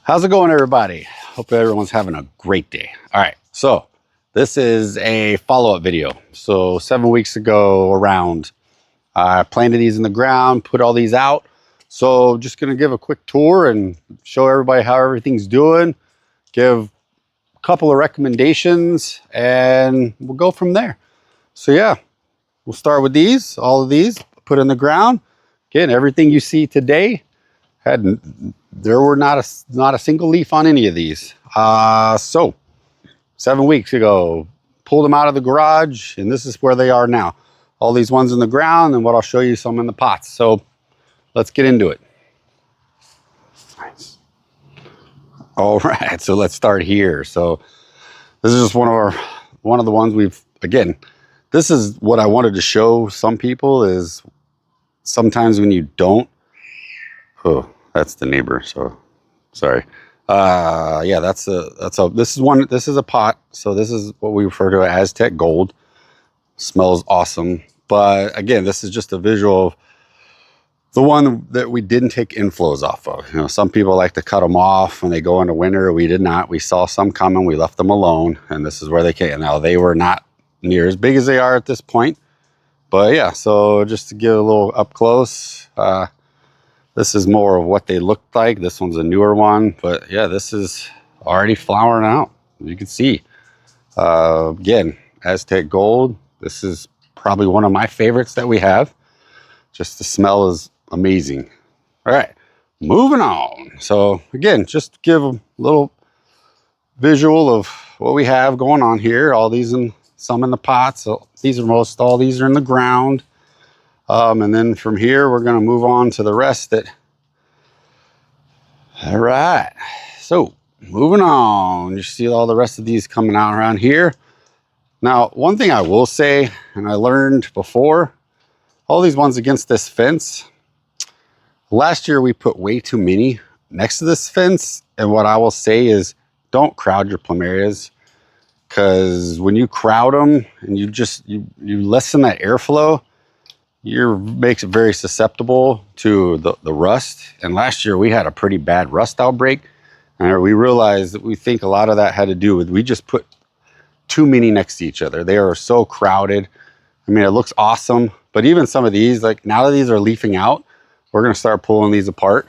How's it going, everybody? Hope everyone's having a great day. All right, so this is a follow-up video. So 7 weeks ago around, I planted these in the ground, put all these out. So just gonna give a quick tour and show everybody how everything's doing, give a couple of recommendations, and we'll go from there. So yeah, we'll start with these, all of these, put in the ground. Again, everything you see today there were not a single leaf on any of these. So 7 weeks ago, pulled them out of the garage, and this is where they are now. All these ones in the ground, and what I'll show you some in the pots. So let's get into it. Nice. All right, so let's start here. So this is just one of the ones again, this is what I wanted to show some people is sometimes when you don't, oh, that's the neighbor, so sorry. Yeah, this is a pot. So this is what we refer to as Aztec Gold. Smells awesome. But again, this is just a visual of the one that we didn't take inflows off of. You know, some people like to cut them off when they go into winter. We did not. We saw some coming. We left them alone, and this is where they came. Now, they were not near as big as they are at this point. But yeah, so just to get a little up close, this is more of what they looked like. This one's a newer one, but yeah, this is already flowering out. You can see, again, Aztec Gold. This is probably one of my favorites that we have. Just the smell is amazing. All right, moving on. So again, just to give a little visual of what we have going on here. All these some in the pots. So all these are in the ground. And then from here, we're going to move on to the rest all right. So moving on, you see all the rest of these coming out around here. Now, one thing I will say, and I learned before, all these ones against this fence, last year we put way too many next to this fence. And what I will say is don't crowd your plumerias, because when you crowd them and you lessen that airflow, makes it very susceptible to the rust. And last year we had a pretty bad rust outbreak, and we realized that we think a lot of that had to do with we just put too many next to each other. They are so crowded. I mean, it looks awesome, but even some of these, like now that these are leafing out, we're going to start pulling these apart.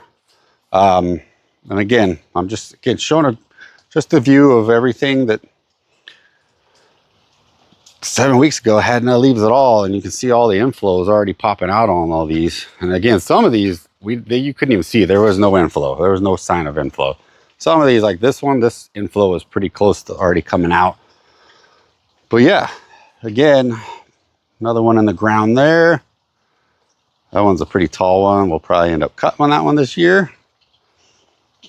And again, I'm just showing just a view of everything that 7 weeks ago had no leaves at all, and you can see all the inflows already popping out on all these. And again, some of these you couldn't even see. There was no inflow. There was no sign of inflow. Some of these, like this one, this inflow is pretty close to already coming out. But yeah, again, another one in the ground there. That one's a pretty tall one. We'll probably end up cutting on that one this year.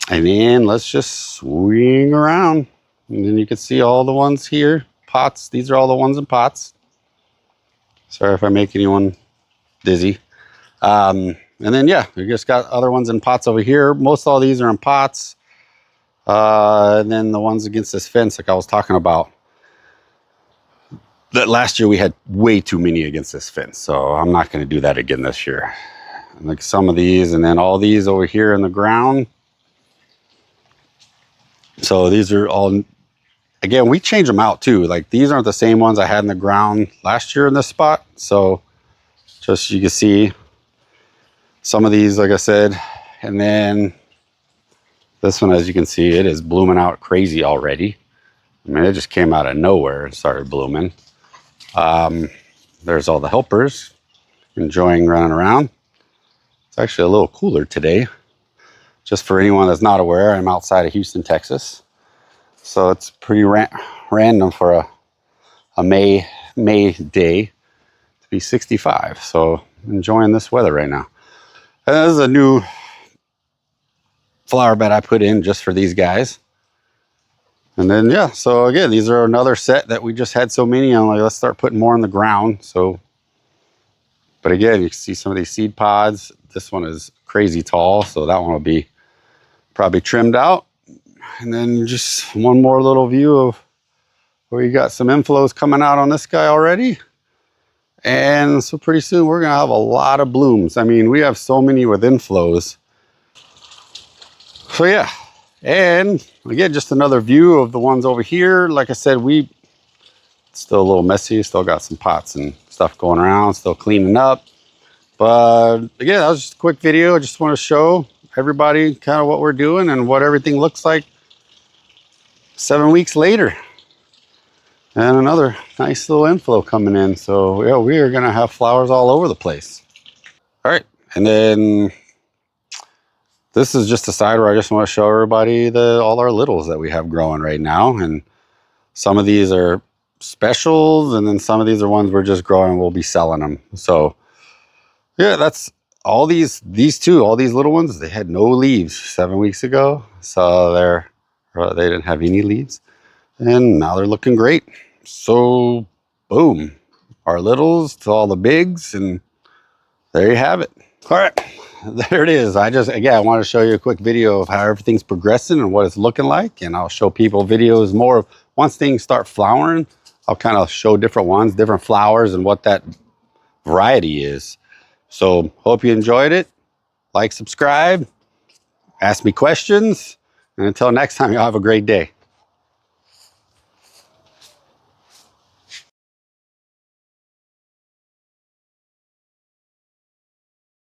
And then let's just swing around, and then you can see all the ones here. Pots. These are all the ones in pots. Sorry if I make anyone dizzy. And then yeah, we just got other ones in pots over here. Most all these are in pots. And then the ones against this fence, like I was talking about, that last year we had way too many against this fence. So I'm not going to do that again this year. And like some of these, and then all these over here in the ground. So these are all. Again, we change them out too. Like these aren't the same ones I had in the ground last year in this spot. So just you can see some of these, like I said, and then this one, as you can see, it is blooming out crazy already. I mean, it just came out of nowhere and started blooming. There's all the helpers enjoying running around. It's actually a little cooler today. Just for anyone that's not aware, I'm outside of Houston, Texas. So it's pretty random for a May day to be 65. So enjoying this weather right now. And this is a new flower bed I put in just for these guys. And then, yeah, so again, these are another set that we just had so many. I'm like, let's start putting more on the ground. So, but again, you can see some of these seed pods. This one is crazy tall, so that one will be probably trimmed out. And then just one more little view of where you got some inflows coming out on this guy already. And so pretty soon we're going to have a lot of blooms. I mean, we have so many with inflows. So yeah, and again, just another view of the ones over here. Like I said, still a little messy, still got some pots and stuff going around, still cleaning up. But again, that was just a quick video. I just want to show everybody kind of what we're doing and what everything looks like 7 weeks later. And another nice little inflow coming in. So yeah, we are gonna have flowers all over the place. All right, and then this is just a side where I just want to show everybody all our littles that we have growing right now. And some of these are specials, and then some of these are ones we're just growing. We'll be selling them. So yeah, that's all these two, all these little ones. They had no leaves 7 weeks ago, so they didn't have any leaves, and now they're looking great. So boom, our littles to all the bigs, and there you have it. All right, there it is. I want to show you a quick video of how everything's progressing and what it's looking like, and I'll show people videos more of once things start flowering. I'll kind of show different ones, different flowers, and what that variety is. So hope you enjoyed it. Like, subscribe, ask me questions, and until next time, y'all have a great day.